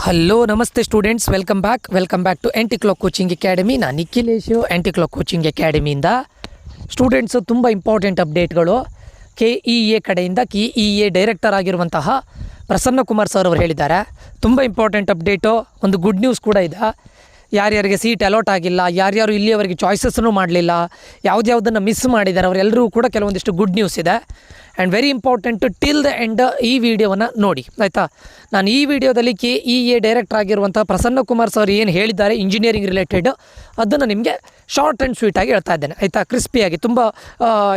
Hello ನಮಸ್ತೆ students, welcome back to anti clock coaching academy. ನಾನು Nikhilesh, anti clock coaching ಅಕಾಡೆಮಿಯಿಂದ. Students ತುಂಬ ಇಂಪಾರ್ಟೆಂಟ್ ಅಪ್ಡೇಟ್ಗಳು KEA ಕಡೆಯಿಂದ. KEA ಡೈರೆಕ್ಟರ್ ಆಗಿರುವಂತಹ ಪ್ರಸನ್ನ ಕುಮಾರ್ ಸರ್ ಅವರು ಹೇಳಿದ್ದಾರೆ. ತುಂಬ ಇಂಪಾರ್ಟೆಂಟ್ ಅಪ್ಡೇಟು, ಒಂದು ಗುಡ್ ನ್ಯೂಸ್ ಕೂಡ ಇದೆ. ಯಾರ್ಯಾರಿಗೆ ಸೀಟ್ ಅಲಾಟ್ ಆಗಿಲ್ಲ, ಯಾರ್ಯಾರು ಇಲ್ಲಿಯವರೆಗೆ ಚಾಯ್ಸಸ್ಸನ್ನು ಮಾಡಲಿಲ್ಲ, ಯಾವುದ್ಯಾವುದನ್ನು ಮಿಸ್ ಮಾಡಿದ್ದಾರೆ, ಅವರೆಲ್ಲರೂ ಕೂಡ ಕೆಲವೊಂದಿಷ್ಟು ಗುಡ್ ನ್ಯೂಸ್ ಇದೆ. And very important, till the end ಈ ವಿಡಿಯೋವನ್ನು ನೋಡಿ, ಆಯಿತಾ. ನಾನು ಈ ವಿಡಿಯೋದಲ್ಲಿ KEA ಡೈರೆಕ್ಟರ್ ಆಗಿರುವಂಥ ಪ್ರಸನ್ನ ಕುಮಾರ್ ಸರ್ ಏನು ಹೇಳಿದ್ದಾರೆ ಇಂಜಿನಿಯರಿಂಗ್ ರಿಲೇಟೆಡ್, ಅದನ್ನು ನಿಮಗೆ ಶಾರ್ಟ್ ಆ್ಯಂಡ್ ಸ್ವೀಟಾಗಿ ಹೇಳ್ತಾ ಇದ್ದೇನೆ, ಆಯಿತಾ. ಕ್ರಿಸ್ಪಿಯಾಗಿ ತುಂಬ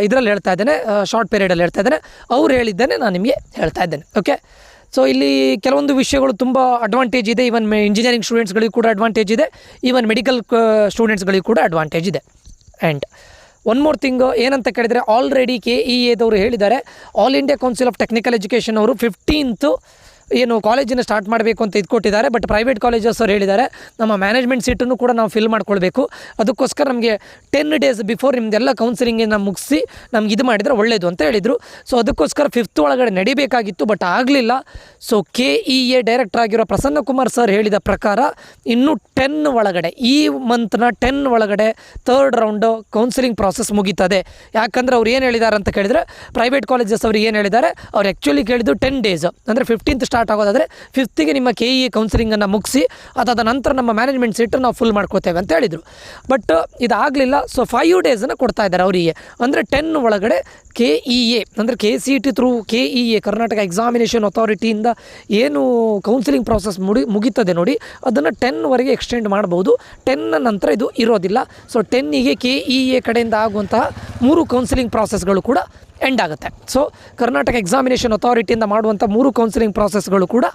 ಇದರಲ್ಲಿ ಹೇಳ್ತಾ ಇದ್ದೇನೆ, ಶಾರ್ಟ್ ಪೀರಿಯಡಲ್ಲಿ ಹೇಳ್ತಾ ಇದ್ದೇನೆ. ಅವ್ರು ಹೇಳಿದ್ದೇನೆ ನಾನು ನಿಮಗೆ ಹೇಳ್ತಾ ಇದ್ದೇನೆ, ಓಕೆ. ಸೊ ಇಲ್ಲಿ ಕೆಲವೊಂದು ವಿಷಯಗಳು ತುಂಬ ಅಡ್ವಾಂಟೇಜ್ ಇದೆ. ಈವನ್ ಇಂಜಿನಿಯರಿಂಗ್ ಸ್ಟೂಡೆಂಟ್ಸ್ಗಳಿಗೂ ಕೂಡ ಅಡ್ವಾಂಟೇಜ್ ಇದೆ, ಈವನ್ ಮೆಡಿಕಲ್ ಸ್ಟೂಡೆಂಟ್ಸ್ಗಳಿಗೂ ಕೂಡ ಅಡ್ವಾಂಟೇಜ್ ಇದೆ. ಆ್ಯಂಡ್ ಒನ್ ಮೋರ್ ಥಿಂಗ್ ಏನಂತ ಕೇಳಿದರೆ, ಆಲ್ರೆಡಿ KEAದವರು ಹೇಳಿದ್ದಾರೆ, All India Council of Technical Education ಅವರು 15th ಏನು ಕಾಲೇಜನ್ನು ಸ್ಟಾರ್ಟ್ ಮಾಡಬೇಕು ಅಂತ ಕೊಟ್ಟಿದ್ದಾರೆ. ಬಟ್ ಪ್ರೈವೇಟ್ ಕಾಲೇಜಸ್ ಅವ್ರು ಹೇಳಿದ್ದಾರೆ, ನಮ್ಮ ಮ್ಯಾನೇಜ್ಮೆಂಟ್ ಸೀಟನ್ನು ಕೂಡ ನಾವು ಫಿಲ್ ಮಾಡ್ಕೊಳ್ಬೇಕು, ಅದಕ್ಕೋಸ್ಕರ ನಮಗೆ 10 days ಬಿಫೋರ್ ನಿಮ್ಮದೆಲ್ಲ ಕೌನ್ಸಿಲಿಂಗನ್ನು ಮುಗಿಸಿ ನಮ್ಗೆ ಇದು ಮಾಡಿದರೆ ಒಳ್ಳೆಯದು ಅಂತ ಹೇಳಿದರು. ಸೊ ಅದಕ್ಕೋಸ್ಕರ 5th ಒಳಗಡೆ ನಡಿಬೇಕಾಗಿತ್ತು, ಬಟ್ ಆಗಲಿಲ್ಲ. ಸೊ KEA ಡೈರೆಕ್ಟರ್ ಆಗಿರೋ ಪ್ರಸನ್ನ ಕುಮಾರ್ ಸರ್ ಹೇಳಿದ ಪ್ರಕಾರ ಇನ್ನೂ 10 ಒಳಗಡೆ, ಈ ಮಂತ್ನ 10 ಒಳಗಡೆ 3rd ರೌಂಡು ಕೌನ್ಸಿಲಿಂಗ್ ಪ್ರಾಸೆಸ್ ಮುಗೀತದೆ. ಯಾಕಂದರೆ ಅವ್ರು ಏನು ಹೇಳಿದ್ದಾರೆ ಅಂತ ಕೇಳಿದರೆ, ಪ್ರೈವೇಟ್ ಕಾಲೇಜಸ್ ಅವ್ರು ಏನು ಹೇಳಿದ್ದಾರೆ, ಅವ್ರು ಆ್ಯಕ್ಚುಲಿ ಕೇಳಿದ್ದು 10 days, ಅಂದರೆ 15th ಸ್ಟಾರ್ಟ್ ಆಗೋದಾದರೆ 5th ನಿಮ್ಮ KEA ಕೌನ್ಸಿಲಿಂಗನ್ನು ಮುಗಿಸಿ ಅದಾದ ನಂತರ ನಮ್ಮ ಮ್ಯಾನೇಜ್ಮೆಂಟ್ ಸೀಟನ್ನು ನಾವು ಫುಲ್ ಮಾಡ್ಕೋತೇವೆ ಅಂತ ಹೇಳಿದರು. ಬಟ್ ಇದಾಗಲಿಲ್ಲ. ಸೊ 5 days ಕೊಡ್ತಾ ಇದ್ದಾರೆ ಅವರಿಗೆ, ಅಂದರೆ 10 ಒಳಗಡೆ KEA ಅಂದರೆ KCET through KEA Karnataka examination ಅಥಾರಿಟಿಯಿಂದ ಏನು ಕೌನ್ಸಿಲಿಂಗ್ ಪ್ರಾಸೆಸ್ ಮುಗೀತದೆ ನೋಡಿ, ಅದನ್ನು 10ವರೆಗೆ ಎಕ್ಸ್ಟೆಂಡ್ ಮಾಡ್ಬೋದು. 10 ನಂತರ ಇದು ಇರೋದಿಲ್ಲ. ಸೊ 10ಗೆ KEA ಕಡೆಯಿಂದ ಆಗುವಂತಹ 3 ಕೌನ್ಸಿಲಿಂಗ್ ಪ್ರಾಸೆಸ್ಗಳು ಕೂಡ ಎಂಡ್ ಆಗುತ್ತೆ. ಸೊ ಕರ್ನಾಟಕ ಎಕ್ಸಾಮಿನೇಷನ್ ಅಥಾರಿಟಿಯಿಂದ ಮಾಡುವಂಥ 3 ಕೌನ್ಸಿಲಿಂಗ್ ಪ್ರಾಸೆಸ್ಗಳು ಕೂಡ,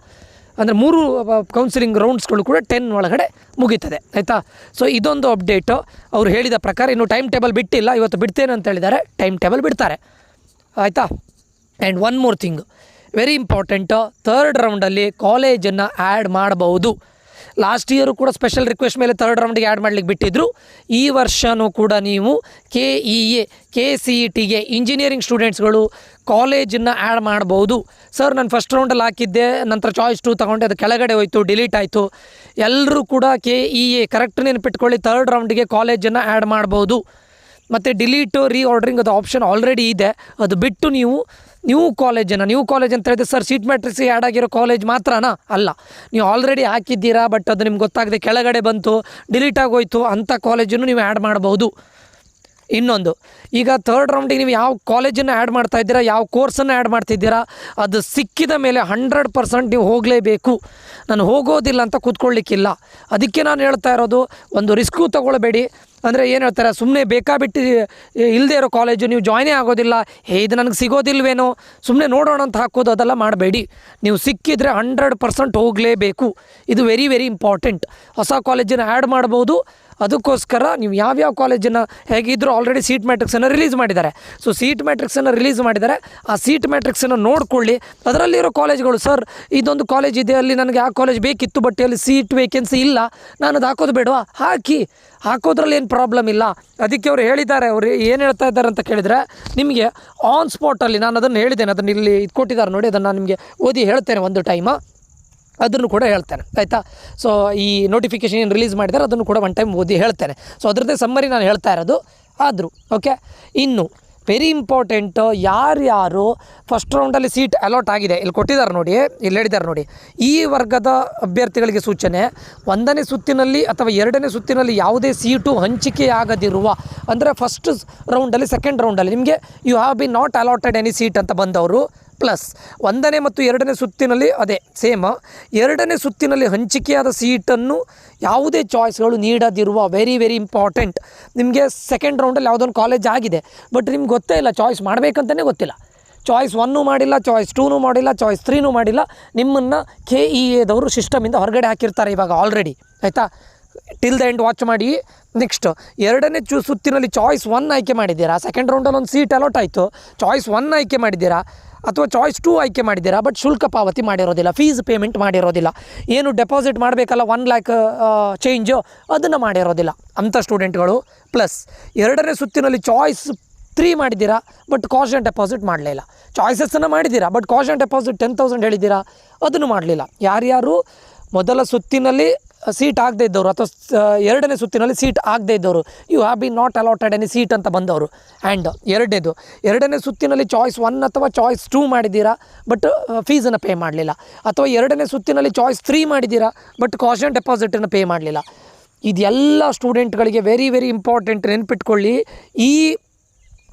ಅಂದರೆ 3 ಕೌನ್ಸಿಲಿಂಗ್ ರೌಂಡ್ಸ್ಗಳು ಕೂಡ 10 ಒಳಗಡೆ ಮುಗೀತದೆ, ಆಯಿತಾ. ಸೊ ಇದೊಂದು ಅಪ್ಡೇಟು ಅವ್ರು ಹೇಳಿದ ಪ್ರಕಾರ. ಇನ್ನು ಟೈಮ್ ಟೇಬಲ್ ಬಿಟ್ಟಿಲ್ಲ, ಇವತ್ತು ಬಿಡ್ತೇನೆ ಅಂತ ಹೇಳಿದ್ದಾರೆ, ಟೈಮ್ ಟೇಬಲ್ ಬಿಡ್ತಾರೆ, ಆಯಿತಾ. And one more thing very important, 3rd ರೌಂಡಲ್ಲಿ ಕಾಲೇಜನ್ನು ಆ್ಯಡ್ ಮಾಡಬಹುದು. ಲಾಸ್ಟ್ ಇಯರು ಕೂಡ ಸ್ಪೆಷಲ್ ರಿಕ್ವೆಸ್ಟ್ ಮೇಲೆ 3rd ರೌಂಡಿಗೆ ಆ್ಯಡ್ ಮಾಡಲಿಕ್ಕೆ ಬಿಟ್ಟಿದ್ದರು. ಈ ವರ್ಷವೂ ಕೂಡ ನೀವು KEA KCETಗೆ ಇಂಜಿನಿಯರಿಂಗ್ ಸ್ಟೂಡೆಂಟ್ಸ್ಗಳು ಕಾಲೇಜನ್ನು ಆ್ಯಡ್ ಮಾಡ್ಬೋದು. ಸರ್ ನಾನು ಫಸ್ಟ್ ರೌಂಡಲ್ಲಿ ಹಾಕಿದ್ದೆ, ನಂತರ ಚಾಯ್ಸ್ 2 ತೊಗೊಂಡೆ, ಅದು ಕೆಳಗಡೆ ಹೋಯಿತು, ಡಿಲೀಟ್ ಆಯಿತು. ಎಲ್ಲರೂ ಕೂಡ KEA ಕರೆಕ್ಟ್ ನೆನಪಿಟ್ಕೊಳ್ಳಿ, 3rd ರೌಂಡಿಗೆ ಕಾಲೇಜನ್ನು ಆ್ಯಡ್ ಮಾಡ್ಬೋದು. ಮತ್ತು ಡಿಲೀಟು ರೀಆರ್ಡ್ರಿಂಗ್ ಅದು ಆಪ್ಷನ್ ಆಲ್ರೆಡಿ ಇದೆ. ಅದು ಬಿಟ್ಟು ನೀವು ನ್ಯೂ ಕಾಲೇಜ್ ಅಂತ ಹೇಳಿದ್ರೆ, ಸರ್ ಸೀಟ್ ಮ್ಯಾಟ್ರಿಕ್ಸ್ ಆ್ಯಡ್ ಆಗಿರೋ ಕಾಲೇಜ್ ಮಾತ್ರನಾ? ಅಲ್ಲ, ನೀವು ಆಲ್ರೆಡಿ ಹಾಕಿದ್ದೀರಾ, ಬಟ್ ಅದು ನಿಮ್ಗೆ ಗೊತ್ತಾಗದೆ ಕೆಳಗಡೆ ಬಂತು, ಡಿಲೀಟ್ ಆಗೋಯ್ತು, ಅಂಥ ಕಾಲೇಜನ್ನು ನೀವು ಆ್ಯಡ್ ಮಾಡ್ಬೋದು. ಇನ್ನೊಂದು, ಈಗ 3rd ರೌಂಡಿಗೆ ನೀವು ಯಾವ ಕಾಲೇಜನ್ನು ಆ್ಯಡ್ ಮಾಡ್ತಾ ಇದ್ದೀರಾ, ಯಾವ ಕೋರ್ಸನ್ನು ಆ್ಯಡ್ ಮಾಡ್ತಿದ್ದೀರಾ, ಅದು ಸಿಕ್ಕಿದ ಮೇಲೆ 100% ನೀವು ಹೋಗಲೇಬೇಕು. ನಾನು ಹೋಗೋದಿಲ್ಲ ಅಂತ ಕೂತ್ಕೊಳ್ಳಿಕ್ಕಿಲ್ಲ. ಅದಕ್ಕೆ ನಾನು ಹೇಳ್ತಾ ಇರೋದು, ಒಂದು ರಿಸ್ಕು ತೊಗೊಳ್ಬೇಡಿ. ಅಂದರೆ ಏನು ಹೇಳ್ತಾರೆ, ಸುಮ್ಮನೆ ಬೇಕಾಬಿಟ್ಟು ಇಲ್ಲದೆ ಇರೋ ಕಾಲೇಜು ನೀವು ಜಾಯ್ನೇ ಆಗೋದಿಲ್ಲ, ಇದು ನನಗೆ ಸಿಗೋದಿಲ್ವೇನೋ ಸುಮ್ಮನೆ ನೋಡೋಣ ಅಂತ ಹಾಕೋದು, ಅದೆಲ್ಲ ಮಾಡಬೇಡಿ. ನೀವು ಸಿಕ್ಕಿದರೆ 100% ಹೋಗಲೇಬೇಕು. ಇದು ವೆರಿ ವೆರಿ ಇಂಪಾರ್ಟೆಂಟ್. ಹೊಸ ಕಾಲೇಜನ್ನು ಆ್ಯಡ್ ಮಾಡ್ಬೋದು. ಅದಕ್ಕೋಸ್ಕರ ನೀವು ಯಾವ್ಯಾವ ಕಾಲೇಜನ್ನು ಹೇಗಿದ್ದರೂ ಆಲ್ರೆಡಿ ಸೀಟ್ ಮ್ಯಾಟ್ರಿಕ್ಸನ್ನು ರಿಲೀಸ್ ಮಾಡಿದ್ದಾರೆ. ಸೊ ಸೀಟ್ ಮ್ಯಾಟ್ರಿಕ್ಸನ್ನು ರಿಲೀಸ್ ಮಾಡಿದ್ದಾರೆ, ಆ ಸೀಟ್ ಮ್ಯಾಟ್ರಿಕ್ಸನ್ನು ನೋಡಿಕೊಳ್ಳಿ. ಅದರಲ್ಲಿರೋ ಕಾಲೇಜ್ಗಳು, ಸರ್ ಇದೊಂದು ಕಾಲೇಜ್ ಇದೆ, ಅಲ್ಲಿ ನನಗೆ ಆ ಕಾಲೇಜ್ ಬೇಕಿತ್ತು, ಬಟ್ ಅಲ್ಲಿ ಸೀಟ್ ವೇಕೆನ್ಸಿ ಇಲ್ಲ, ನಾನು ಅದು ಹಾಕೋದು ಬೇಡವಾ? ಹಾಕೋದ್ರಲ್ಲಿ ಏನು ಪ್ರಾಬ್ಲಮ್ ಇಲ್ಲ. ಅದಕ್ಕೆ ಅವ್ರು ಹೇಳಿದ್ದಾರೆ, ಅವರು ಏನು ಹೇಳ್ತಾ ಇದ್ದಾರೆ ಅಂತ ಕೇಳಿದರೆ, ನಿಮಗೆ ಆನ್ ಸ್ಪಾಟಲ್ಲಿ ನಾನು ಅದನ್ನು ಹೇಳಿದ್ದೇನೆ, ಅದನ್ನು ಇಲ್ಲಿ ಇದು ಕೊಟ್ಟಿದ್ದಾರೆ ನೋಡಿ, ಅದನ್ನು ನಿಮಗೆ ಓದಿ ಹೇಳ್ತೇನೆ ಒಂದು ಟೈಮ, ಅದನ್ನು ಕೂಡ ಹೇಳ್ತೇನೆ, ಆಯಿತಾ. ಸೊ ಈ ನೋಟಿಫಿಕೇಷನ್ ಏನು ರಿಲೀಸ್ ಮಾಡಿದ್ದಾರೆ ಅದನ್ನು ಕೂಡ ಒನ್ ಟೈಮ್ ಓದಿ ಹೇಳ್ತೇನೆ. ಸೊ ಅದರದ್ದೇ ಸಮ್ಮರಿ ನಾನು ಹೇಳ್ತಾ ಇರೋದು ಆದರೂ, ಓಕೆ. ಇನ್ನು ವೆರಿ ಇಂಪಾರ್ಟೆಂಟು, ಯಾರ್ಯಾರು ಫಸ್ಟ್ ರೌಂಡಲ್ಲಿ ಸೀಟ್ ಅಲಾಟ್ ಆಗಿದೆ, ಇಲ್ಲಿ ಕೊಟ್ಟಿದ್ದಾರೆ ನೋಡಿ, ಇಲ್ಲಿ ಹೇಳಿದ್ದಾರೆ ನೋಡಿ, ಈ ವರ್ಗದ ಅಭ್ಯರ್ಥಿಗಳಿಗೆ ಸೂಚನೆ, 1ನೇ ಸುತ್ತಿನಲ್ಲಿ ಅಥವಾ 2ನೇ ಸುತ್ತಿನಲ್ಲಿ ಯಾವುದೇ ಸೀಟು ಹಂಚಿಕೆಯಾಗದಿರುವ, ಅಂದರೆ ಫಸ್ಟ್ ರೌಂಡಲ್ಲಿ 2nd ರೌಂಡಲ್ಲಿ ನಿಮಗೆ you have been not allotted any seat ಅಂತ ಬಂದವರು, ಪ್ಲಸ್ 1ನೇ ಮತ್ತು 2ನೇ ಸುತ್ತಿನಲ್ಲಿ ಅದೇ ಸೇಮ್, 2ನೇ ಸುತ್ತಿನಲ್ಲಿ ಹಂಚಿಕೆಯಾದ ಸೀಟನ್ನು ಯಾವುದೇ ಚಾಯ್ಸ್ಗಳು ನೀಡದಿರುವ, ವೆರಿ ವೆರಿ ಇಂಪಾರ್ಟೆಂಟ್. ನಿಮಗೆ 2nd ರೌಂಡಲ್ಲಿ ಯಾವುದೊಂದು ಕಾಲೇಜ್ ಆಗಿದೆ, ಬಟ್ ನಿಮ್ಗೆ ಗೊತ್ತೇ ಇಲ್ಲ, ಚಾಯ್ಸ್ ಮಾಡಬೇಕಂತಲೇ ಗೊತ್ತಿಲ್ಲ, ಚಾಯ್ಸ್ 1 ಮಾಡಿಲ್ಲ, ಚಾಯ್ಸ್ 2 ಮಾಡಿಲ್ಲ, ಚಾಯ್ಸ್ 3 ಮಾಡಿಲ್ಲ, ನಿಮ್ಮನ್ನು KEAದವರು ಸಿಸ್ಟಮಿಂದ ಹೊರಗಡೆ ಹಾಕಿರ್ತಾರೆ ಇವಾಗ ಆಲ್ರೆಡಿ, ಆಯಿತಾ. ಟಿಲ್ ದ ಎಂಡ್ ವಾಚ್ ಮಾಡಿ. ನೆಕ್ಸ್ಟ್ 2ನೇ ಸುತ್ತಿನಲ್ಲಿ ಚಾಯ್ಸ್ 1 ಆಯ್ಕೆ ಮಾಡಿದ್ದೀರಾ, 2nd ರೌಂಡಲ್ಲಿ ಒಂದು ಸೀಟ್ ಅಲಾಟ್ ಆಯಿತು, ಚಾಯ್ಸ್ 1 ಆಯ್ಕೆ ಮಾಡಿದ್ದೀರಾ ಅಥವಾ ಚಾಯ್ಸ್ 2 ಆಯ್ಕೆ ಮಾಡಿದ್ದೀರಾ, ಬಟ್ ಶುಲ್ಕ ಪಾವತಿ ಮಾಡಿರೋದಿಲ್ಲ, ಫೀಸ್ ಪೇಮೆಂಟ್ ಮಾಡಿರೋದಿಲ್ಲ, ಏನು ಡೆಪಾಸಿಟ್ ಮಾಡಬೇಕಲ್ಲ 1 lakh ಚೇಂಜು, ಅದನ್ನು ಮಾಡಿರೋದಿಲ್ಲ ಅಂಥ ಸ್ಟೂಡೆಂಟ್ಗಳು. ಪ್ಲಸ್ 2ನೇ ಸುತ್ತಿನಲ್ಲಿ ಚಾಯ್ಸ್ 3 ಮಾಡಿದ್ದೀರಾ, ಬಟ್ ಕಾಸ್ಟ್ ಆ್ಯಂಡ್ ಡೆಪಾಸಿಟ್ ಮಾಡಲಿಲ್ಲ. ಚಾಯ್ಸಸ್ಸನ್ನು ಮಾಡಿದ್ದೀರಾ, ಬಟ್ ಕಾಸ್ಟ್ ಆ್ಯಂಡ್ ಡೆಪಾಸಿಟ್ 10,000 ಹೇಳಿದ್ದೀರಾ, ಅದನ್ನು ಮಾಡಲಿಲ್ಲ. ಯಾರ್ಯಾರು ಮೊದಲ ಸುತ್ತಿನಲ್ಲಿ ಸೀಟ್ ಆಗದೇ ಇದ್ದವರು ಅಥವಾ ಎರಡನೇ ಸುತ್ತಿನಲ್ಲಿ ಸೀಟ್ ಆಗದೇ ಇದ್ದವರು, you have be not allotted any seat ಅಂತ ಬಂದವರು. ಆ್ಯಂಡ್ ಎರಡನೇ ಸುತ್ತಿನಲ್ಲಿ ಚಾಯ್ಸ್ 1 ಅಥವಾ ಚಾಯ್ಸ್ 2 ಮಾಡಿದ್ದೀರಾ, ಬಟ್ ಫೀಸನ್ನು ಪೇ ಮಾಡಲಿಲ್ಲ. ಅಥವಾ ಎರಡನೇ ಸುತ್ತಿನಲ್ಲಿ ಚಾಯ್ಸ್ 3 ಮಾಡಿದ್ದೀರಾ, ಬಟ್ ಕಾಷನ್ ಡೆಪಾಸಿಟನ್ನು ಪೇ ಮಾಡಲಿಲ್ಲ. ಇದೆಲ್ಲ ಸ್ಟೂಡೆಂಟ್ಗಳಿಗೆ ವೆರಿ ವೆರಿ ಇಂಪಾರ್ಟೆಂಟ್, ನೆನ್ಪಿಟ್ಕೊಳ್ಳಿ. ಈ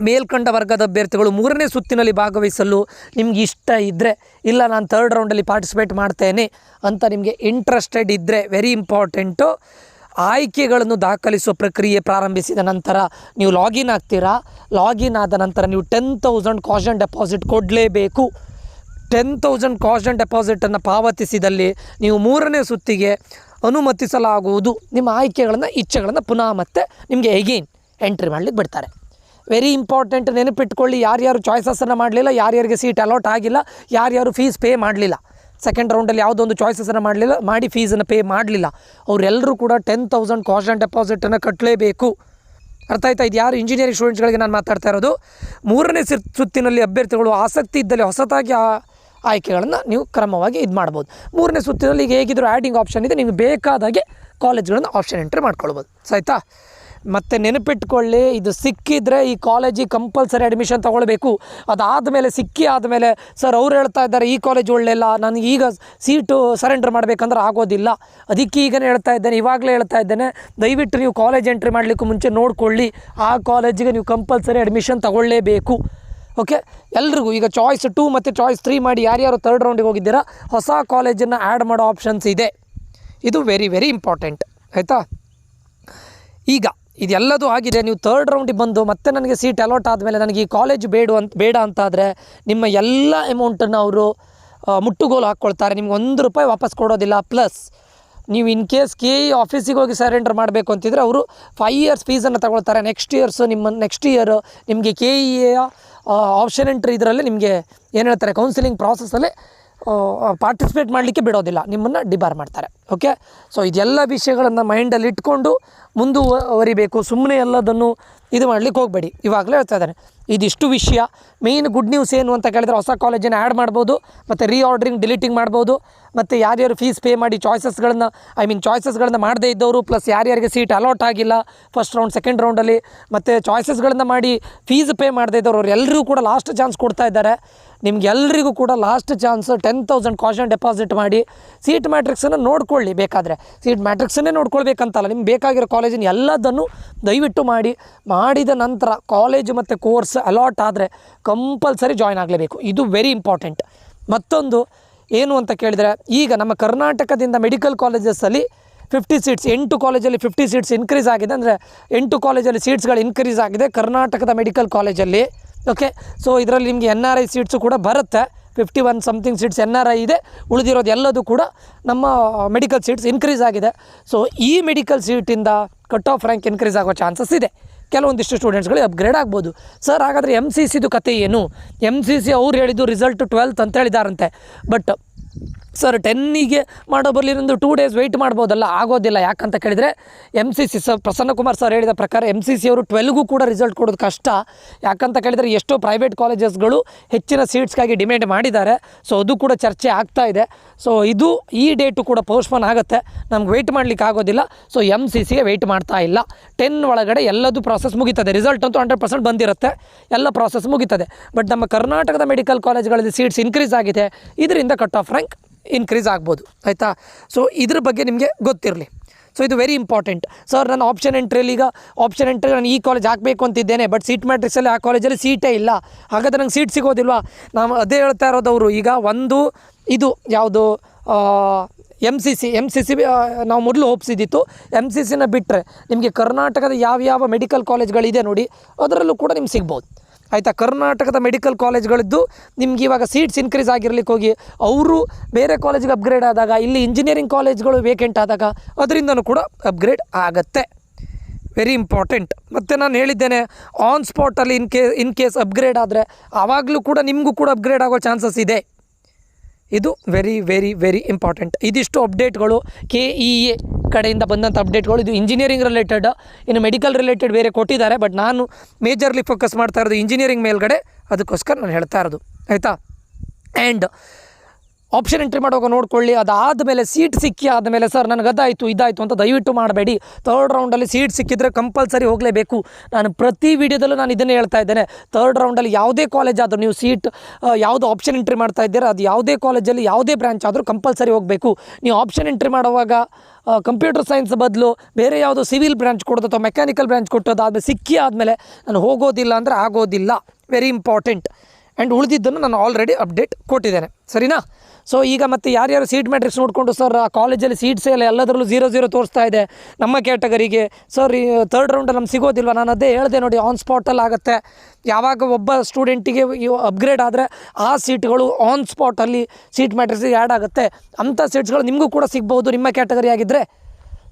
ಮೇಲ್ಕಂಡ ವರ್ಗದ ಅಭ್ಯರ್ಥಿಗಳು 3ನೇ ಸುತ್ತಿನಲ್ಲಿ ಭಾಗವಹಿಸಲು ನಿಮ್ಗೆ ಇಷ್ಟ ಇದ್ದರೆ, ಇಲ್ಲ ನಾನು 3rd ರೌಂಡಲ್ಲಿ ಪಾರ್ಟಿಸಿಪೇಟ್ ಮಾಡ್ತೇನೆ ಅಂತ ನಿಮಗೆ ಇಂಟ್ರೆಸ್ಟೆಡ್ ಇದ್ದರೆ, ವೆರಿ ಇಂಪಾರ್ಟೆಂಟು, ಆಯ್ಕೆಗಳನ್ನು ದಾಖಲಿಸುವ ಪ್ರಕ್ರಿಯೆ ಪ್ರಾರಂಭಿಸಿದ ನಂತರ ನೀವು ಲಾಗಿನ್ ಆಗ್ತೀರಾ. ಲಾಗಿನ್ ಆದ ನಂತರ ನೀವು 10,000 ಕಾಷನ್ ಡೆಪಾಸಿಟ್ ಕೊಡಲೇಬೇಕು. 10,000 ಕಾಷನ್ ಡೆಪಾಸಿಟನ್ನು ಪಾವತಿಸಿದಲ್ಲಿ ನೀವು 3ನೇ ಸುತ್ತಿಗೆ ಅನುಮತಿಸಲಾಗುವುದು. ನಿಮ್ಮ ಇಚ್ಛೆಗಳನ್ನು ಪುನಃ ಮತ್ತೆ ನಿಮಗೆ ಎಗೇನ್ ಎಂಟ್ರಿ ಮಾಡಲಿಕ್ಕೆ ಬಿಡ್ತಾರೆ. ವೆರಿ ಇಂಪಾರ್ಟೆಂಟ್, ನೆನಪಿಟ್ಕೊಳ್ಳಿ. ಯಾರ್ಯಾರು ಚಾಯ್ಸಸನ್ನು ಮಾಡಲಿಲ್ಲ, ಯಾರ್ಯಾರಿಗೆ ಸೀಟ್ ಅಲಾಟ್ ಆಗಿಲ್ಲ, ಯಾರ್ಯಾರು ಫೀಸ್ ಪೇ ಮಾಡಲಿಲ್ಲ, 2nd ರೌಂಡಲ್ಲಿ ಯಾವುದೋ ಒಂದು ಚಾಯ್ಸಸನ್ನು ಮಾಡಿ ಫೀಸನ್ನು ಪೇ ಮಾಡಲಿಲ್ಲ, ಅವರೆಲ್ಲರೂ ಕೂಡ 10,000 ಕಾಷನ್ ಡೆಪಾಸಿಟನ್ನು ಕಟ್ಟಲೇಬೇಕು. ಅರ್ಥ ಆಯ್ತಾ? ಇದು ಯಾರು ಇಂಜಿನಿಯರಿಂಗ್ ಸ್ಟೂಡೆಂಟ್ಸ್ಗಳಿಗೆ ನಾನು ಮಾತಾಡ್ತಾ ಇರೋದು. 3ನೇ ಸುತ್ತಿನಲ್ಲಿ ಅಭ್ಯರ್ಥಿಗಳು ಆಸಕ್ತಿ ಇದ್ದಲ್ಲಿ ಹೊಸದಾಗಿ ಆಯ್ಕೆಗಳನ್ನು ನೀವು ಕ್ರಮವಾಗಿ ಇದು ಮಾಡ್ಬೋದು. 3ನೇ ಸುತ್ತಿನಲ್ಲಿ ಈಗ ಹೇಗಿದ್ರು ಆ್ಯಡಿಂಗ್ ಆಪ್ಷನ್ ಇದೆ, ನಿಮಗೆ ಬೇಕಾದಾಗೆ ಕಾಲೇಜ್ಗಳನ್ನು ಆಪ್ಷನ್ ಎಂಟ್ರಿ ಮಾಡ್ಕೊಳ್ಬೋದು. ಆಯಿತಾ? ಮತ್ತು ನೆನಪಿಟ್ಕೊಳ್ಳಿ, ಇದು ಸಿಕ್ಕಿದರೆ ಈ ಕಾಲೇಜಿಗೆ ಕಂಪಲ್ಸರಿ ಅಡ್ಮಿಷನ್ ತೊಗೊಳ್ಬೇಕು. ಅದಾದಮೇಲೆ ಆದಮೇಲೆ ಸರ್ ಅವ್ರು ಹೇಳ್ತಾ ಇದ್ದಾರೆ ಈ ಕಾಲೇಜ್ ಒಳ್ಳೆಯಲ್ಲ, ನನಗೆ ಈಗ ಸೀಟು ಸರೆಂಡರ್ ಮಾಡಬೇಕಂದ್ರೆ ಆಗೋದಿಲ್ಲ, ಅದಕ್ಕೆ ಈಗನೇ ಇವಾಗಲೇ ಹೇಳ್ತಾ ಇದ್ದೇನೆ, ದಯವಿಟ್ಟು ನೀವು ಕಾಲೇಜ್ ಎಂಟ್ರಿ ಮಾಡಲಿಕ್ಕೂ ಮುಂಚೆ ನೋಡಿಕೊಳ್ಳಿ, ಆ ಕಾಲೇಜಿಗೆ ನೀವು ಕಂಪಲ್ಸರಿ ಅಡ್ಮಿಷನ್ ತೊಗೊಳ್ಳೇಬೇಕು. ಓಕೆ, ಎಲ್ರಿಗೂ ಈಗ ಚಾಯ್ಸ್ 2 ಮತ್ತು ಚಾಯ್ಸ್ 3 ಮಾಡಿ ಯಾರ್ಯಾರು 3rd ರೌಂಡಿಗೆ ಹೋಗಿದ್ದೀರಾ, ಹೊಸ ಕಾಲೇಜನ್ನು ಆ್ಯಡ್ ಮಾಡೋ ಆಪ್ಷನ್ಸ್ ಇದೆ. ಇದು ವೆರಿ ವೆರಿ ಇಂಪಾರ್ಟೆಂಟ್. ಆಯಿತಾ? ಈಗ ಇದೆಲ್ಲದೂ ಆಗಿದೆ. ನೀವು 3rd ರೌಂಡಿಗೆ ಬಂದು ಮತ್ತೆ ನನಗೆ ಸೀಟ್ ಅಲಾಟ್ ಆದಮೇಲೆ ನನಗೆ ಈ ಕಾಲೇಜ್ ಬೇಡ ಅಂತಾದರೆ ನಿಮ್ಮ ಎಲ್ಲ ಅಮೌಂಟನ್ನು ಅವರು ಮುಟ್ಟುಗೋಲು ಹಾಕ್ಕೊಳ್ತಾರೆ. ನಿಮ್ಗೆ ₹1 ವಾಪಸ್ ಕೊಡೋದಿಲ್ಲ. ಪ್ಲಸ್ ನೀವು ಇನ್ ಕೇಸ್ KE ಆಫೀಸಿಗೆ ಹೋಗಿ ಸರೆಂಡರ್ ಮಾಡಬೇಕು ಅಂತಿದ್ರೆ ಅವರು 5 ಇಯರ್ಸ್ ಫೀಸನ್ನು ತಗೊಳ್ತಾರೆ. ನೆಕ್ಸ್ಟ್ ಇಯರ್ ನಿಮಗೆ KEಯ ಆಪ್ಷನ್ ಎಂಟ್ರಿ ಇದರಲ್ಲಿ ನಿಮಗೆ ಏನು ಹೇಳ್ತಾರೆ, ಕೌನ್ಸಿಲಿಂಗ್ ಪ್ರಾಸೆಸ್ಸಲ್ಲಿ ಪಾರ್ಟಿಸಿಪೇಟ್ ಮಾಡಲಿಕ್ಕೆ ಬಿಡೋದಿಲ್ಲ, ನಿಮ್ಮನ್ನು ಡಿಬಾರ್ ಮಾಡ್ತಾರೆ. ಓಕೆ, ಸೊ ಇದೆಲ್ಲ ವಿಷಯಗಳನ್ನು ಮೈಂಡಲ್ಲಿ ಇಟ್ಕೊಂಡು ಮುಂದುವರಿಬೇಕು. ಸುಮ್ಮನೆ ಎಲ್ಲದನ್ನು ಇದು ಮಾಡಲಿಕ್ಕೆ ಹೋಗಬೇಡಿ. ಇವಾಗಲೇ ಹೇಳ್ತಾ ಇದ್ದಾನೆ. ಇದಿಷ್ಟು ವಿಷಯ. ಮೇಯ್ನ್ ಗುಡ್ ನ್ಯೂಸ್ ಏನು ಅಂತ ಕೇಳಿದರೆ, ಹೊಸ ಕಾಲೇಜನ್ನು ಆ್ಯಡ್ ಮಾಡ್ಬೋದು, ಮತ್ತು ರೀಆರ್ಡ್ರಿಂಗ್ ಡಿಲೀಟಿಂಗ್ ಮಾಡ್ಬೋದು, ಮತ್ತು ಯಾರ್ಯಾರು ಫೀಸ್ ಪೇ ಮಾಡಿ ಚಾಯ್ಸಸ್ಗಳನ್ನು ಮಾಡದೇ ಇದ್ದವರು, ಪ್ಲಸ್ ಯಾರ್ಯಾರಿಗೆ ಸೀಟ್ ಅಲಾಟ್ ಆಗಿಲ್ಲ 1st ರೌಂಡ್ 2nd ರೌಂಡಲ್ಲಿ, ಮತ್ತು ಚಾಯ್ಸಸ್ಗಳನ್ನು ಮಾಡಿ ಫೀಸ್ ಪೇ ಮಾಡದೇ ಇದ್ದವರು, ಅವ್ರು ಎಲ್ಲರಿಗೂ ಕೂಡ ಲಾಸ್ಟ್ ಚಾನ್ಸ್ ಕೊಡ್ತಾ ಇದ್ದಾರೆ. ನಿಮ್ಗೆಲ್ಲರಿಗೂ ಕೂಡ ಲಾಸ್ಟ್ ಚಾನ್ಸ್ 10,000 ಕಾಷನ್ ಡೆಪಾಸಿಟ್ ಮಾಡಿ ಸೀಟ್ ಮ್ಯಾಟ್ರಿಕ್ಸನ್ನು ನೋಡ್ಕೊಳ್ಳಿ. ಬೇಕಾದರೆ ಸೀಟ್ ಮ್ಯಾಟ್ರಿಕ್ಸನ್ನೇ ನೋಡ್ಕೊಳ್ಬೇಕಂತಲ್ಲ, ನಿಮ್ಗೆ ಬೇಕಾಗಿರೋ ಕಾಲೇಜಿನ ಎಲ್ಲದನ್ನು ದಯವಿಟ್ಟು ಮಾಡಿದ ನಂತರ ಕಾಲೇಜು ಮತ್ತು ಕೋರ್ಸ್ ಅಲಾಟ್ ಆದರೆ ಕಂಪಲ್ಸರಿ ಜಾಯ್ನ್ ಆಗಲೇಬೇಕು. ಇದು ವೆರಿ ಇಂಪಾರ್ಟೆಂಟ್. ಮತ್ತೊಂದು ಏನು ಅಂತ ಕೇಳಿದರೆ, ಈಗ ನಮ್ಮ ಕರ್ನಾಟಕದಿಂದ ಮೆಡಿಕಲ್ ಕಾಲೇಜಸ್ಸಲ್ಲಿ 50 ಸೀಟ್ಸ್, 8 ಕಾಲೇಜಲ್ಲಿ 50 ಸೀಟ್ಸ್ ಇನ್ಕ್ರೀಸ್ ಆಗಿದೆ. ಅಂದರೆ 8 ಕಾಲೇಜಲ್ಲಿ ಸೀಟ್ಸ್ಗಳು ಇನ್ಕ್ರೀಸ್ ಆಗಿದೆ ಕರ್ನಾಟಕದ ಮೆಡಿಕಲ್ ಕಾಲೇಜಲ್ಲಿ. ಓಕೆ, ಸೊ ಇದರಲ್ಲಿ ನಿಮಗೆ NRI ಸೀಟ್ಸು ಕೂಡ ಬರುತ್ತೆ. 51 ಸಮಥಿಂಗ್ ಸೀಟ್ಸ್ NRI ಇದೆ, ಉಳಿದಿರೋದು ಎಲ್ಲದೂ ಕೂಡ ನಮ್ಮ ಮೆಡಿಕಲ್ ಸೀಟ್ಸ್ ಇನ್ಕ್ರೀಸ್ ಆಗಿದೆ. ಸೊ ಈ ಮೆಡಿಕಲ್ ಸೀಟಿಂದ ಕಟ್ ಆಫ್ ರ್ಯಾಂಕ್ ಇನ್ಕ್ರೀಸ್ ಆಗೋ ಚಾನ್ಸಸ್ ಇದೆ. ಕೆಲವೊಂದಿಷ್ಟು ಸ್ಟೂಡೆಂಟ್ಸ್ಗಳಿಗೆ ಅಪ್ಗ್ರೇಡ್ ಆಗ್ಬೋದು. ಸರ್ ಹಾಗಾದರೆ MCCದು ಕತೆ ಏನು? MCC ಅವ್ರು ಹೇಳಿದ್ದು ರಿಸಲ್ಟ್ 12th ಅಂತ ಹೇಳಿದಾರಂತೆ. ಬಟ್ ಸರ್ 10ಗೆ ಮಾಡೋ ಬರಲಿ ಒಂದು 2 ಡೇಸ್ ವೆಯ್ಟ್ ಮಾಡ್ಬೋದಲ್ಲ? ಆಗೋದಿಲ್ಲ. ಯಾಕಂತ ಕೇಳಿದರೆ MCC ಪ್ರಸನ್ನಕುಮಾರ್ ಸರ್ ಹೇಳಿದ ಪ್ರಕಾರ MCC ಅವರು 12ಗೂ ಕೂಡ ರಿಸಲ್ಟ್ ಕೊಡೋದು ಕಷ್ಟ. ಯಾಕಂತ ಕೇಳಿದರೆ ಎಷ್ಟೋ ಪ್ರೈವೇಟ್ ಕಾಲೇಜಸ್ಗಳು ಹೆಚ್ಚಿನ ಸೀಟ್ಸ್ಗಾಗಿ ಡಿಮ್ಯಾಂಡ್ ಮಾಡಿದ್ದಾರೆ. ಸೊ ಅದು ಕೂಡ ಚರ್ಚೆ ಆಗ್ತಾ ಇದೆ. ಸೊ ಈ ಡೇಟು ಕೂಡ ಪೋಸ್ಟ್ಪೋನ್ ಆಗುತ್ತೆ, ನಮ್ಗೆ ವೆಯ್ಟ್ ಮಾಡಲಿಕ್ಕೆ ಆಗೋದಿಲ್ಲ. ಸೊ MCCಗೆ ವೆಯ್ಟ್ ಮಾಡ್ತಾ ಇಲ್ಲ. 10 ಒಳಗಡೆ ಎಲ್ಲದೂ ಪ್ರಾಸೆಸ್ ಮುಗೀತದೆ. ರಿಸಲ್ಟ್ ಅಂತೂ 100% ಬಂದಿರುತ್ತೆ, ಎಲ್ಲ ಪ್ರಾಸೆಸ್ ಮುಗೀತದೆ. ಬಟ್ ನಮ್ಮ ಕರ್ನಾಟಕದ ಮೆಡಿಕಲ್ ಕಾಲೇಜ್ಗಳಲ್ಲಿ ಸೀಟ್ಸ್ ಇನ್ಕ್ರೀಸ್ ಆಗಿದೆ, ಇದರಿಂದ ಕಟ್ ಆಫ್ ರ್ಯಾಂಕ್ ಇನ್ಕ್ರೀಸ್ ಆಗ್ಬೋದು. ಆಯಿತಾ? ಸೊ ಇದ್ರ ಬಗ್ಗೆ ನಿಮಗೆ ಗೊತ್ತಿರಲಿ. ಸೊ ಇದು ವೆರಿ ಇಂಪಾರ್ಟೆಂಟ್. ಸರ್ ನಾನು ಆಪ್ಷನ್ ಎಂಟ್ರಿ ನಾನು ಈ ಕಾಲೇಜ್ ಹಾಕಬೇಕು ಅಂತಿದ್ದೇನೆ, ಬಟ್ ಸೀಟ್ ಮ್ಯಾಟ್ರಿಕ್ಸಲ್ಲಿ ಆ ಕಾಲೇಜಲ್ಲಿ ಸೀಟೇ ಇಲ್ಲ, ಹಾಗಾದರೆ ನಂಗೆ ಸೀಟ್ ಸಿಗೋದಿಲ್ವಾ? ನಾವು ಅದೇ ಹೇಳ್ತಾ ಇರೋದವರು. ಈಗ ಒಂದು ಇದು ಯಾವುದು MCC ನಾವು ಮೊದಲು ಒಪ್ಸಿದ್ದಿತ್ತು. MCCನ ಬಿಟ್ಟರೆ ನಿಮಗೆ ಕರ್ನಾಟಕದ ಯಾವ ಮೆಡಿಕಲ್ ಕಾಲೇಜ್ಗಳಿದೆ ನೋಡಿ, ಅದರಲ್ಲೂ ಕೂಡ ನಿಮ್ಗೆ ಸಿಗ್ಬೋದು. ಆಯಿತಾ? ಕರ್ನಾಟಕದ ಮೆಡಿಕಲ್ ಕಾಲೇಜ್ಗಳಿದ್ದು ನಿಮ್ಗೆ ಇವಾಗ ಸೀಟ್ಸ್ ಇನ್ಕ್ರೀಸ್ ಆಗಿರಲಿಕ್ಕೆ ಹೋಗಿ ಅವರು ಬೇರೆ ಕಾಲೇಜಿಗೆ ಅಪ್ಗ್ರೇಡ್ ಆದಾಗ, ಇಲ್ಲಿ ಇಂಜಿನಿಯರಿಂಗ್ ಕಾಲೇಜ್ಗಳು ವೇಕೆಂಟ್ ಆದಾಗ ಅದರಿಂದನೂ ಕೂಡ ಅಪ್ಗ್ರೇಡ್ ಆಗುತ್ತೆ. Very important. ಮತ್ತು ನಾನು ಹೇಳಿದ್ದೇನೆ, ಆನ್ ಸ್ಪಾಟಲ್ಲಿ ಇನ್ ಕೇಸ್ ಅಪ್ಗ್ರೇಡ್ ಆದರೆ ಆವಾಗಲೂ ಕೂಡ ನಿಮಗೂ ಕೂಡ ಅಪ್ಗ್ರೇಡ್ ಆಗೋ ಚಾನ್ಸಸ್ ಇದೆ. ಇದು ವೆರಿ ವೆರಿ ವೆರಿ ಇಂಪಾರ್ಟೆಂಟ್. ಇದಿಷ್ಟು ಅಪ್ಡೇಟ್ಗಳು KEA ಕಡೆಯಿಂದ ಬಂದಂಥ ಅಪ್ಡೇಟ್ಗಳು. ಇದು ಇಂಜಿನಿಯರಿಂಗ್ ರಿಲೇಟೆಡ್, ಇನ್ನು ಮೆಡಿಕಲ್ ರಿಲೇಟೆಡ್ ಬೇರೆ ಕೊಟ್ಟಿದ್ದಾರೆ, ಬಟ್ ನಾನು ಮೇಜರ್ಲಿ ಫೋಕಸ್ ಮಾಡ್ತಾ ಇರೋದು ಇಂಜಿನಿಯರಿಂಗ್ ಮೇಲ್ಗಡೆ, ಅದಕ್ಕೋಸ್ಕರ ನಾನು ಹೇಳ್ತಾ ಇರೋದು. ಆಯಿತಾ? ಆ್ಯಂಡ್ ಆಪ್ಷನ್ ಎಂಟ್ರಿ ಮಾಡುವಾಗ ನೋಡ್ಕೊಳ್ಳಿ. ಅದಾದಮೇಲೆ ಸೀಟ್ ಸಿಕ್ಕಿ ಆದಮೇಲೆ ಸರ್ ನನಗೆ ಅದಾಯಿತು ಇದಾಯಿತು ಅಂತ ದಯವಿಟ್ಟು ಮಾಡಬೇಡಿ. ಥರ್ಡ್ ರೌಂಡಲ್ಲಿ ಸೀಟ್ ಸಿಕ್ಕಿದ್ರೆ ಕಂಪಲ್ಸರಿ ಹೋಗಲೇಬೇಕು. ನಾನು ಪ್ರತಿ ವಿಡಿಯೋದಲ್ಲೂ ನಾನು ಇದನ್ನೇ ಹೇಳ್ತಾ ಇದ್ದೇನೆ. ಥರ್ಡ್ ರೌಂಡಲ್ಲಿ ಯಾವುದೇ ಕಾಲೇಜ್ ಆದರೂ ನೀವು ಸೀಟ್ ಯಾವುದು ಆಪ್ಷನ್ ಎಂಟ್ರಿ ಮಾಡ್ತಾ ಇದ್ದೀರಾ ಅದು ಯಾವುದೇ ಕಾಲೇಜಲ್ಲಿ ಯಾವುದೇ ಬ್ರ್ಯಾಂಚ್ ಆದರೂ ಕಂಪಲ್ಸರಿ ಹೋಗಬೇಕು. ನೀವು ಆಪ್ಷನ್ ಎಂಟ್ರಿ ಮಾಡುವಾಗ ಕಂಪ್ಯೂಟರ್ ಸೈನ್ಸ್ ಬದಲು ಬೇರೆ ಯಾವುದೋ ಸಿವಿಲ್ ಬ್ರಾಂಚ್ ಕೊಡೋದು ಅಥವಾ ಮೆಕ್ಯಾನಿಕಲ್ ಬ್ರಾಂಚ್ ಕೊಟ್ಟೋದು ಆದಮೇಲೆ ಸಿಕ್ಕಿ ಆದಮೇಲೆ ನಾನು ಹೋಗೋದಿಲ್ಲ ಅಂದರೆ ಆಗೋದಿಲ್ಲ. Very important. ಆ್ಯಂಡ್ ಉಳಿದಿದ್ದನ್ನು ನಾನು ಆಲ್ರೆಡಿ ಅಪ್ಡೇಟ್ ಕೊಟ್ಟಿದ್ದೇನೆ, ಸರಿನಾ? ಸೊ ಈಗ ಮತ್ತೆ ಯಾರ್ಯಾರು ಸೀಟ್ ಮ್ಯಾಟ್ರಿಕ್ಸ್ ನೋಡಿಕೊಂಡು ಸರ್ ಆ ಕಾಲೇಜಲ್ಲಿ ಸೀಟ್ಸೇ ಇಲ್ಲ ಎಲ್ಲದರಲ್ಲೂ 0-0 ತೋರಿಸ್ತಾ ಇದೆ ನಮ್ಮ ಕ್ಯಾಟಗರಿಗೆ, ಸರ್ ಈ ಥರ್ಡ್ ರೌಂಡಲ್ಲಿ ನಮ್ಗೆ ಸಿಗೋದಿಲ್ವ? ನಾನು ಅದೇ ಹೇಳಿದೆ ನೋಡಿ, ಆನ್ ಸ್ಪಾಟಲ್ಲಿ ಆಗುತ್ತೆ. ಯಾವಾಗ ಒಬ್ಬ ಸ್ಟೂಡೆಂಟಿಗೆ ಅಪ್ಗ್ರೇಡ್ ಆದರೆ ಆ ಸೀಟ್ಗಳು ಆನ್ ಸ್ಪಾಟಲ್ಲಿ ಸೀಟ್ ಮ್ಯಾಟ್ರಿಕ್ಸಿಗೆ ಆ್ಯಡ್ ಆಗುತ್ತೆ. ಅಂಥ ಸೀಟ್ಸ್ಗಳು ನಿಮಗೂ ಕೂಡ ಸಿಗ್ಬೋದು ನಿಮ್ಮ ಕ್ಯಾಟಗರಿ ಆಗಿದ್ದರೆ.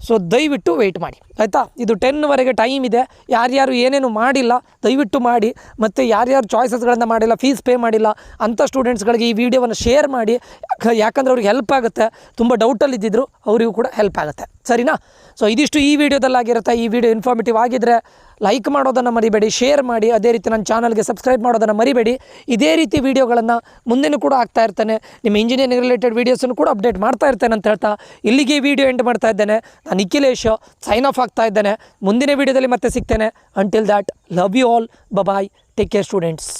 ಸೊ ದಯವಿಟ್ಟು ವೆಯ್ಟ್ ಮಾಡಿ, ಆಯಿತಾ? ಇದು 10ವರೆಗೆ ಟೈಮ್ ಇದೆ. ಯಾರ್ಯಾರು ಏನೇನು ಮಾಡಿಲ್ಲ ದಯವಿಟ್ಟು ಮಾಡಿ. ಮತ್ತು ಯಾರ್ಯಾರು ಚಾಯ್ಸಸ್ಗಳನ್ನು ಮಾಡಿಲ್ಲ, ಫೀಸ್ ಪೇ ಮಾಡಿಲ್ಲ ಅಂಥ ಸ್ಟೂಡೆಂಟ್ಸ್ಗಳಿಗೆ ಈ ವಿಡಿಯೋವನ್ನು ಶೇರ್ ಮಾಡಿ. ಯಾಕಂದರೆ ಅವ್ರಿಗೆ ಹೆಲ್ಪ್ ಆಗುತ್ತೆ. ತುಂಬ ಡೌಟಲ್ಲಿದ್ದಿದ್ರು ಅವರಿಗೂ ಕೂಡ ಹೆಲ್ಪ್ ಆಗುತ್ತೆ, ಸರಿನಾ? ಸೊ ಇದಿಷ್ಟು ಈ ವಿಡಿಯೋದಲ್ಲಾಗಿರುತ್ತೆ. ಈ ವಿಡಿಯೋ ಇನ್ಫಾರ್ಮೇಟಿವ್ ಆಗಿದ್ದರೆ ಲೈಕ್ ಮಾಡೋದನ್ನು ಮರಿಬೇಡಿ, ಶೇರ್ ಮಾಡಿ. ಅದೇ ರೀತಿ ನನ್ನ ಚಾನಲ್ಗೆ ಸಬ್ಸ್ಕ್ರೈಬ್ ಮಾಡೋದನ್ನು ಮರಿಬೇಡಿ. ಇದೇ ರೀತಿ ವೀಡಿಯೋಗಳನ್ನು ಮುಂದೆನೂ ಕೂಡ ಆಗ್ತಾ ಇರ್ತೇನೆ. ನಿಮ್ಮ ಇಂಜಿನಿಯರಿಂಗ್ ರಿಲೇಟೆಡ್ ವೀಡಿಯೋಸನ್ನು ಕೂಡ ಅಪ್ಡೇಟ್ ಮಾಡ್ತಾ ಇರ್ತೇನೆ ಅಂತ ಹೇಳ್ತಾ ಇಲ್ಲಿಗೆ ವಿಡಿಯೋ ಎಂಡ್ ಮಾಡ್ತಾ ಇದ್ದೇನೆ. ನಾನು ನಿಖಿಲೇಶ್ ಸೈನ್ ಆಫ್ ಆಗ್ತಾ ಇದ್ದೇನೆ. ಮುಂದಿನ ವೀಡಿಯೋದಲ್ಲಿ ಮತ್ತೆ ಸಿಗ್ತೇನೆ. Until that, love you all, bye, take care students.